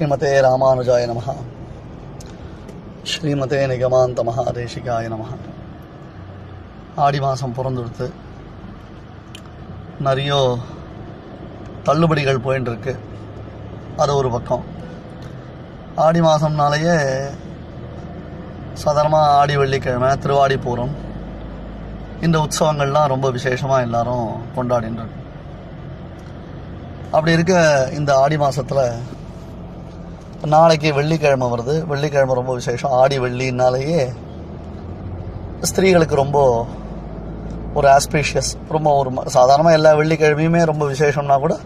ஸ்ரீமதே ராமானுஜாய நமஹ. ஸ்ரீமதே நிகமாந்த மகாதேசிகாய நமஹ. ஆடி மாதம் பிறந்துடுத்து, நிறைய தள்ளுபடிகள் போயின்னு இருக்கு. அது ஒரு பக்கம். ஆடி மாதம்னாலேயே சாதாரணமாக ஆடி வெள்ளிக்கிழமை, திருவாடி பூரம், இந்த உற்சவங்கள்லாம் ரொம்ப விசேஷமாக எல்லாரும் கொண்டாடின்னு இருக்கு. அப்படி இருக்க இந்த ஆடி மாதத்தில் நாளைக்கு வெள்ளிக்கிழமை வருது. வெள்ளிக்கிழமை ரொம்ப விசேஷம். ஆடி வெள்ளினாலேயே ஸ்திரீகளுக்கு ரொம்ப ஒரு ஆஸ்பீஷியஸ், ரொம்ப ஒரு சாதாரணமாக எல்லா வெள்ளிக்கிழமையுமே ரொம்ப விசேஷம்னா கூட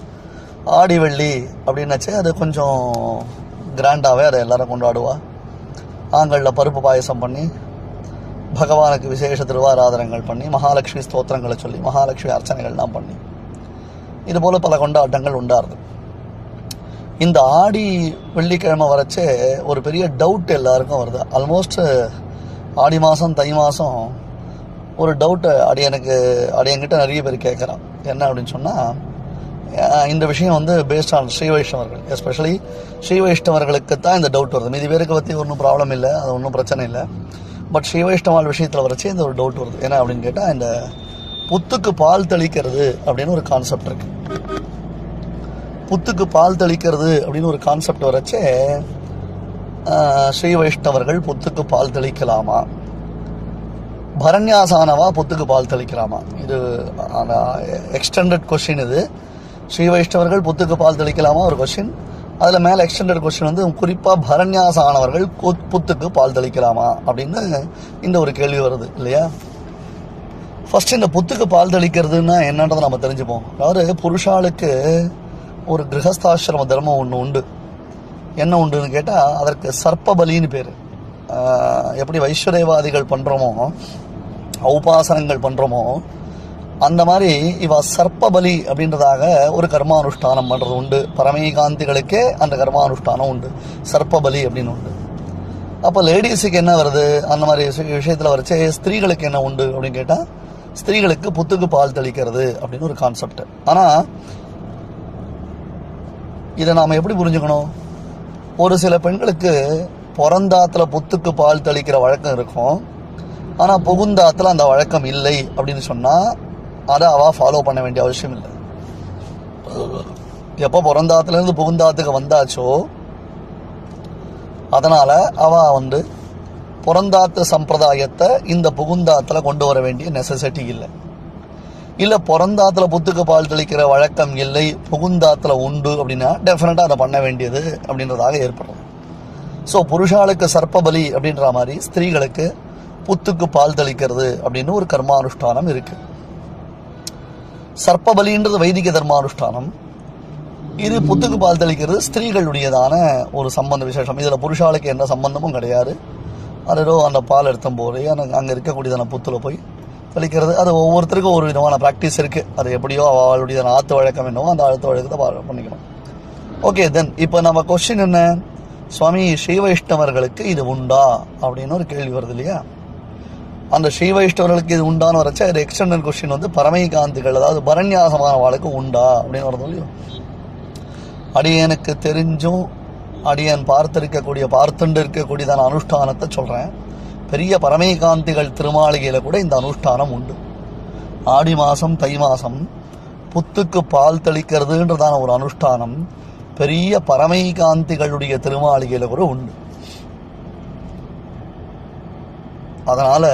ஆடி வெள்ளி அப்படின்னாச்சே அது கொஞ்சம் கிராண்டாகவே அதை எல்லாரும் கொண்டாடுவா. ஆண்களில் பருப்பு பாயசம் பண்ணி, பகவானுக்கு விசேஷ திருவாராதனங்கள் பண்ணி, மகாலட்சுமி ஸ்தோத்திரங்களை சொல்லி, மகாலட்சுமி அர்ச்சனைகள்லாம் பண்ணி, இதுபோல் பல கொண்டாட்டங்கள் உண்டாருது. இந்த ஆடி வெள்ளிக்கிழமை வரைச்சே ஒரு பெரிய டவுட் எல்லாருக்கும் வருது. ஆல்மோஸ்ட் ஆடி மாதம் தை மாதம் ஒரு டவுட்டு அடியன்கிட்ட நிறைய பேர் கேட்குறான். என்ன அப்படின்னு சொன்னால், இந்த விஷயம் வந்து பேஸ்ட் ஆன் ஸ்ரீ வைஷ்ணவர்கள், எஸ்பெஷலி ஸ்ரீ வைஷ்ணவர்களுக்கு தான் இந்த டவுட் வருது. மீதி பேருக்கு பற்றி ஒன்றும் ப்ராப்ளம் இல்லை, அது ஒன்றும் பிரச்சனை இல்லை. பட் ஸ்ரீ வைஷ்ணவால் விஷயத்தில் வரைச்சி இந்த ஒரு டவுட் வருது. என்ன அப்படின்னு கேட்டால், இந்த புத்துக்கு பால் தெளிக்கிறது அப்படின்னு ஒரு கான்செப்ட் இருக்குது. புத்துக்கு பால் தெளிக்கிறது அப்படின்னு ஒரு கான்செப்ட் வரைச்சே ஸ்ரீ வைஷ்ணவர்கள் புத்துக்கு பால் தெளிக்கலாமா, பரண்யாசானவா புத்துக்கு பால் தெளிக்கலாமா? இது எக்ஸ்டெண்டட் கொஸ்டின். இது ஸ்ரீ வைஷ்ணவர்கள் புத்துக்கு பால் தெளிக்கலாமா ஒரு கொஸ்டின். அதில் மேலே எக்ஸ்டெண்டட் கொஸ்டின் வந்து குறிப்பாக பரண்யாசானவர்கள் புத்துக்கு பால் தெளிக்கலாமா அப்படின்னு இந்த ஒரு கேள்வி வருது இல்லையா? ஃபர்ஸ்ட் இந்த புத்துக்கு பால் தெளிக்கிறதுன்னா என்னன்றதை நம்ம தெரிஞ்சுப்போம். அதாவது புருஷாளுக்கு ஒரு கிரகஸ்தாசிரம தர்மம் ஒன்று உண்டு. என்ன உண்டுன்னு கேட்டால், அதற்கு சர்ப்பபலின்னு பேர். எப்படி வைஸ்வரேவாதிகள் பண்ணுறோமோ, உபாசனங்கள் பண்ணுறோமோ, அந்த மாதிரி இவ சர்ப்பபலி அப்படின்றதாக ஒரு கர்மானுஷ்டானம் பண்ணுறது உண்டு. பரமேகாந்திகளுக்கே அந்த கர்மானுஷ்டானம் உண்டு, சர்ப்பபலி அப்படின்னு உண்டு. அப்போ லேடிஸுக்கு என்ன வருது அந்த மாதிரி விஷயத்தில் வரைச்சே ஸ்திரீகளுக்கு என்ன உண்டு அப்படின்னு கேட்டால், ஸ்திரீகளுக்கு புத்துக்கு பால் தெளிக்கிறது அப்படின்னு ஒரு கான்செப்ட். ஆனால் இதை நாம் எப்படி புரிஞ்சுக்கணும்? ஒரு சில பெண்களுக்கு பிறந்தாத்தில் புத்துக்கு பால் தெளிக்கிற வழக்கம் இருக்கும், ஆனால் புகுந்தாத்தில் அந்த வழக்கம் இல்லை அப்படின்னு சொன்னால் அதை அவள் ஃபாலோ பண்ண வேண்டிய அவசியம் இல்லை. எப்போ பிறந்தாத்துலேருந்து புகுந்தாத்துக்கு வந்தாச்சோ அதனால் அவள் வந்து பிறந்தாத்து சம்பிரதாயத்தை இந்த புகுந்தாத்தில் கொண்டு வர வேண்டிய நெசசிட்டி இல்லை. இல்லை பிறந்தாத்தில் புத்துக்கு பால் தெளிக்கிற வழக்கம் இல்லை, புகுந்தாத்தில் உண்டு அப்படின்னா டெஃபினட்டாக அதை பண்ண வேண்டியது அப்படின்றதாக ஏற்படும். ஸோ புருஷாளுக்கு சர்ப்பபலி அப்படின்ற மாதிரி ஸ்திரீகளுக்கு புத்துக்கு பால் தெளிக்கிறது அப்படின்னு ஒரு கர்மானுஷ்டானம் இருக்குது. சர்ப்பபலின்றது வைதிக தர்மானுஷ்டானம். இது புத்துக்கு பால் தெளிக்கிறது ஸ்திரீகளுடையதான ஒரு சம்பந்த விசேஷம். இதில் புருஷாளுக்கு எந்த சம்பந்தமும் கிடையாது. அதோ அந்த பால் எடுத்தும் போது அங்கே இருக்கக்கூடியதான புத்துல போய் தெளிக்கிறது. அது ஒவ்வொருத்தருக்கும் ஒரு விதமான ப்ராக்டிஸ் இருக்குது. அது எப்படியோ அவளுடைய ஆத்து வழக்கம் என்னவோ அந்த ஆத்து வழக்கத்தை பண்ணிக்கணும். ஓகே, தென் இப்போ நம்ம கொஸ்டின் என்ன, சுவாமி ஸ்ரீ வைஷ்ணவர்களுக்கு இது உண்டா அப்படின்னு ஒரு கேள்வி வருது இல்லையா? அந்த ஸ்ரீ வைஷ்ணவர்களுக்கு இது உண்டான்னு வரைச்சா இது எக்ஸ்டெண்டட் கொஸ்டின் வந்து பரமேகாந்திகள், அதாவது பரண்யாசமான வாழ்க்கை உண்டா அப்படின்னு வருது இல்லையோ? அடியனுக்கு தெரிஞ்சும் அடியன் பார்த்துட்டு இருக்கக்கூடியதான அனுஷ்டானத்தை சொல்கிறேன். பெரிய பரமேகாந்திகள் திருமாளிகையில் கூட இந்த அனுஷ்டானம் உண்டு. ஆடி மாதம் தை மாதம் புத்துக்கு பால் தெளிக்கிறதுன்றதான ஒரு அனுஷ்டானம் பெரிய பரமேகாந்திகளுடைய திருமாளிகையில் கூட உண்டு. அதனால்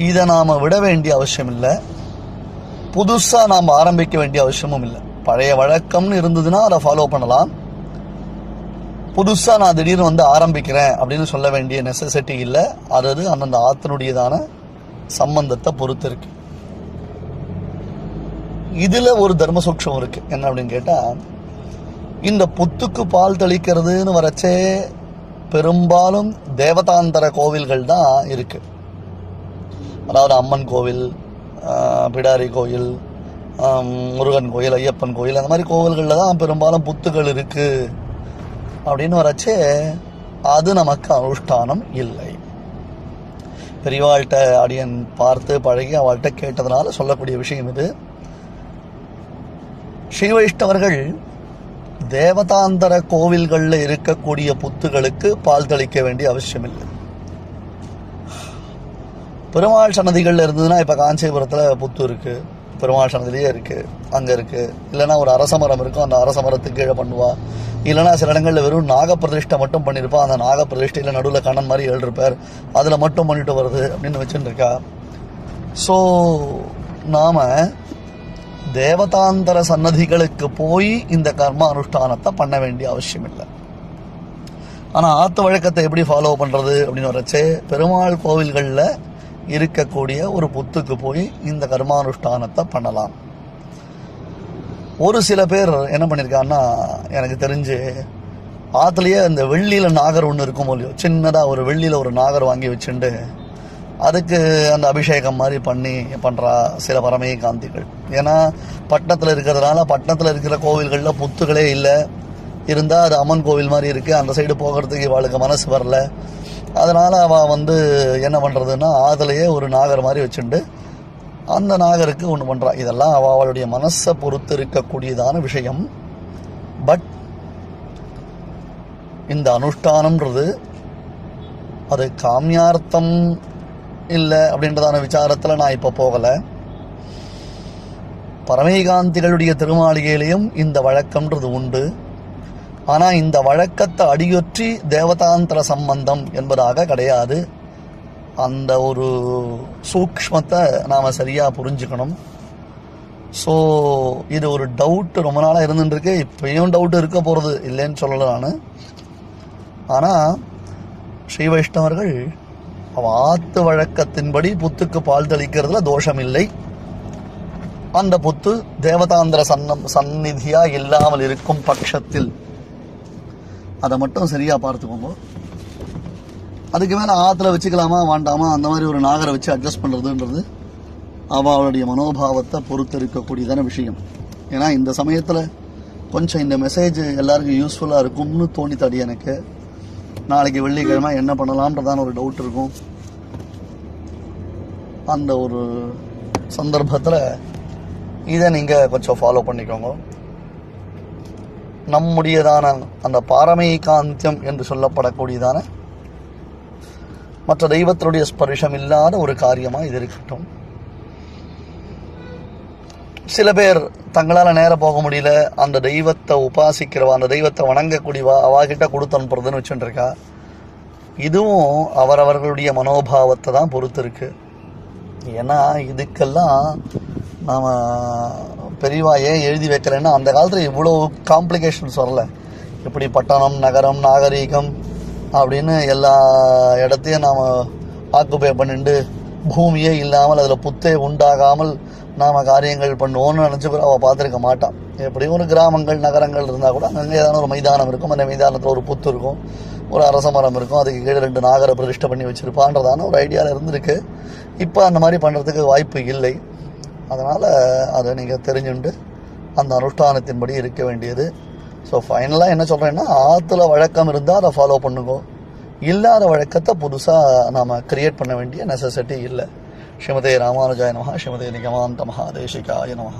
இதை நாம் விட வேண்டிய அவசியம் இல்லை, புதுசாக நாம் ஆரம்பிக்க வேண்டிய அவசியமும் இல்லை. பழைய வழக்கம்னு இருந்ததுன்னா அதை ஃபாலோ பண்ணலாம். புதுசாக நான் திடீர்னு வந்து ஆரம்பிக்கிறேன் அப்படின்னு சொல்ல வேண்டிய நெசசிட்டி இல்லை. அது அந்தந்த ஆத்தினுடையதான சம்பந்தத்தை பொறுத்து இருக்கு. இதில் ஒரு தர்ம சூக்ஷம் இருக்கு. என்ன அப்படின்னு கேட்டால், இந்த புத்துக்கு பால் தெளிக்கிறதுன்னு வரைச்சே பெரும்பாலும் தேவதாந்தர கோவில்கள் தான் இருக்கு. அதாவது அம்மன் கோவில், பிடாரி கோயில், முருகன் கோயில், ஐயப்பன் கோயில், அந்த மாதிரி கோவில்களில் தான் பெரும்பாலும் புத்துகள் இருக்குது அப்படின்னு வரைச்சே அது நமக்கு அனுஷ்டானம் இல்லை. பெரியவாள்கிட்ட அடியன் பார்த்து பழகி அவள்கிட்ட கேட்டதுனால சொல்லக்கூடிய விஷயம் இது. ஸ்ரீ வைஷ்ணவர்கள் தேவதாந்தர கோவில்களில் இருக்கக்கூடிய புத்துகளுக்கு பால் தெளிக்க வேண்டிய அவசியம் இல்லை. பெருமாள் சன்னதிகளில் இருந்ததுன்னா இப்போ காஞ்சிபுரத்தில் புத்து இருக்குது, பெருமாள் சன்னதிலேயே இருக்குது, அங்கே இருக்குது. இல்லைனா ஒரு அரசமரம் இருக்கும், அந்த அரசமரத்துக்கு கீழே பண்ணுவா. இல்லைனா சில இடங்களில் வெறும் நாகப்பிரதிஷ்டை மட்டும் பண்ணியிருப்பா, அந்த நாகப்பிரதிஷ்டையில் நடுவில் கண்ணன் மாதிரி எழுதிருப்பார், அதில் மட்டும் பண்ணிட்டு வருது அப்படின்னு வச்சுட்டு இருக்கா. ஸோ நாம் தேவதாந்தர சன்னதிகளுக்கு போய் இந்த கர்ம அனுஷ்டானத்தை பண்ண வேண்டிய அவசியம் இல்லை. ஆனால் ஆற்று வழக்கத்தை எப்படி ஃபாலோ பண்ணுறது அப்படின்னு வரச்சே, பெருமாள் கோவில்களில் இருக்கக்கூடிய ஒரு புத்துக்கு போய் இந்த கர்மானுஷ்டானத்தை பண்ணலாம். ஒரு சில பேர் என்ன பண்ணியிருக்காங்கன்னா, எனக்கு தெரிஞ்சு ஆற்றுலையே இந்த வெள்ளியில் நாகர் ஒன்று இருக்கும் இல்லையோ, சின்னதாக ஒரு வெள்ளியில் ஒரு நாகர் வாங்கி வச்சுட்டு அதுக்கு அந்த அபிஷேகம் மாதிரி பண்ணி பண்ணுறா சில பரமே காந்திகள். ஏன்னா பட்டணத்தில் இருக்கிறதுனால, பட்டணத்தில் இருக்கிற கோவில்களில் புத்துகளே இல்லை, இருந்தால் அது அம்மன் கோவில் மாதிரி இருக்குது, அந்த சைடு போகிறதுக்கு இவளுக்கு மனசு வரல. அதனால் அவள் என்ன பண்ணுறதுன்னா, ஆதிலேயே ஒரு நாகர் மாதிரி வச்சுட்டு அந்த நாகருக்கு ஒன்று பண்ணுறான். இதெல்லாம் அவளுடைய மனசை பொறுத்து இருக்கக்கூடியதான விஷயம். பட் இந்த அனுஷ்டானம்ன்றது அது காமியார்த்தம் இல்லை அப்படின்றதான விசாரத்தில் நான் இப்போ போகலை. பரமேகாந்திகளுடைய திருமாளிகையிலையும் இந்த வழக்கம்ன்றது உண்டு. ஆனால் இந்த வழக்கத்தை அடியொற்றி தேவதாந்திர சம்பந்தம் என்பதாக கிடையாது. அந்த ஒரு சூக்ஷ்மத்தை நாம் சரியாக புரிஞ்சுக்கணும். ஸோ இது ஒரு டவுட்டு ரொம்ப நாளாக இருந்துட்டுருக்கு, இப்பயும் டவுட்டு இருக்க போகிறது இல்லைன்னு சொல்லலை நான். ஆனால் ஸ்ரீ வைஷ்ணவர்கள் ஆத்து வழக்கத்தின்படி புத்துக்கு பால் தெளிக்கிறதுல தோஷம் இல்லை. அந்த புத்து தேவதாந்திர சந்நிதியாக இல்லாமல் இருக்கும் பட்சத்தில் அதை மட்டும் சரியாக பார்த்துக்கோங்க. அதுக்கு மேலே ஆற்றுல வச்சுக்கலாமா வேண்டாமா, அந்த மாதிரி ஒரு நாகரை வச்சு அட்ஜஸ்ட் பண்ணுறதுன்றது அவளுடைய மனோபாவத்தை பொறுத்து இருக்கக்கூடியதான விஷயம். ஏன்னா இந்த சமயத்தில் கொஞ்சம் இந்த மெசேஜ் எல்லாருக்கும் யூஸ்ஃபுல்லாக இருக்கும்னு தோணித்தாடி எனக்கு. நாளைக்கு வெள்ளிக்கிழமை என்ன பண்ணலாம்ன்றதான ஒரு டவுட் இருக்கும். அந்த ஒரு சந்தர்ப்பத்தில் இதை நீங்கள் கொஞ்சம் ஃபாலோ பண்ணிக்கோங்க. நம்முடையதான அந்த பாரமேகாந்தியம் என்று சொல்லப்படக்கூடியதான மற்ற தெய்வத்தினுடைய ஸ்பர்ஷம் இல்லாத ஒரு காரியமாக இது இருக்கட்டும். சில பேர் தங்களால் நேரம் போக முடியல, அந்த தெய்வத்தை உபாசிக்கிறவா, அந்த தெய்வத்தை வணங்கக்கூடியவா, அவாகிட்ட கொடுத்து அனுப்புறதுன்னு வச்சுட்டுருக்கா. இதுவும் அவரவர்களுடைய மனோபாவத்தை தான் பொறுத்து இருக்கு. ஏன்னா இதுக்கெல்லாம் நாம் பெரியவா ஏன் எழுதி வைக்கலைன்னா, அந்த காலத்தில் இவ்வளோ காம்ப்ளிகேஷன்ஸ் வரல. எப்படி பட்டணம், நகரம், நாகரீகம் அப்படின்னு எல்லா இடத்தையும் நாம் ஆக்குபை பண்ணிட்டு பூமியே இல்லாமல் அதில் புத்தே உண்டாகாமல் நாம் காரியங்கள் பண்ணுவோம்னு நினச்சி கூட அவள் பார்த்துருக்க மாட்டான். எப்படியும் ஒரு கிராமங்கள், நகரங்கள் இருந்தால் கூட அங்கே ஏதாவது ஒரு மைதானம் இருக்கும், அந்த மைதானத்தில் ஒரு புத்து இருக்கும், ஒரு அரச மரம் இருக்கும், அதுக்கு கீழே 2 நாகரை பிரதிஷ்டை பண்ணி வச்சுருப்பான்றதான ஒரு ஐடியாவில் இருந்திருக்கு. இப்போ அந்த மாதிரி பண்ணுறதுக்கு வாய்ப்பு இல்லை. அதனால் அதை நீங்கள் தெரிஞ்சுண்டு அந்த அனுஷ்டானத்தின்படி இருக்க வேண்டியது. ஸோ ஃபைனலாக என்ன சொல்கிறேன்னா, ஆற்றுல வழக்கம் இருந்தால் அதை ஃபாலோ பண்ணுங்க, இல்லாத வழக்கத்தை புதுசாக நாம் கிரியேட் பண்ண வேண்டிய நெசசிட்டி இல்லை. ஸ்ரீமதே ராமானுஜாய நமஹ, ஸ்ரீமதே நிகமாந்த மகாதேசிகாய நமஹ.